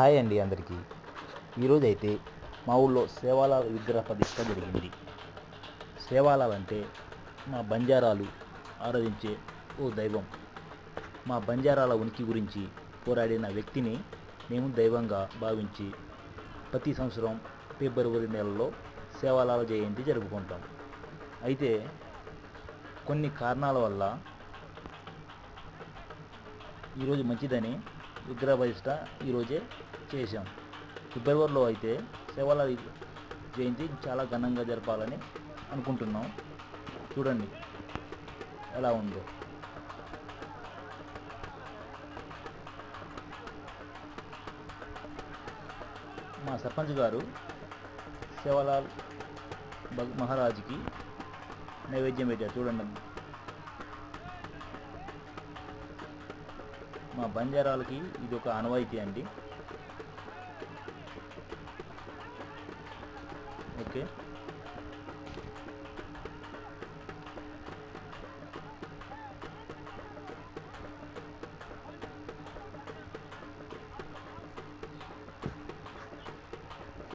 Hi అండి అందరికీ. ఈరోజైతే మా ఊళ్ళో సేవాలాల్ విగ్రహ ప్రతిష్ట జరిగింది. సేవాలాల్ అంటే మా బంజారాలు ఆరాధించే ఓ దైవం. మా బంజారాల ఉనికి గురించి పోరాడిన వ్యక్తిని మేము దైవంగా భావించి ప్రతి సంవత్సరం ఫిబ్రవరి నెలలో సేవాలాల్ జయంతి జరుపుకుంటాం. అయితే కొన్ని కారణాల వల్ల ఈరోజు మంచిదని విగ్రహ ప్రతిష్ట ఈరోజే చేశాం. ఫిబ్రవరిలో అయితే సేవాలాల్ జయంతి చాలా ఘనంగా జరపాలని అనుకుంటున్నాం. చూడండి ఎలా ఉందో. మా సర్పంచ్ గారు సేవాలాల్ మహారాజుకి నైవేద్యం పెట్టారు. చూడండి, మా బంజారాలకి ఇది ఒక ఆనవాయితీ అండి. ఓకే.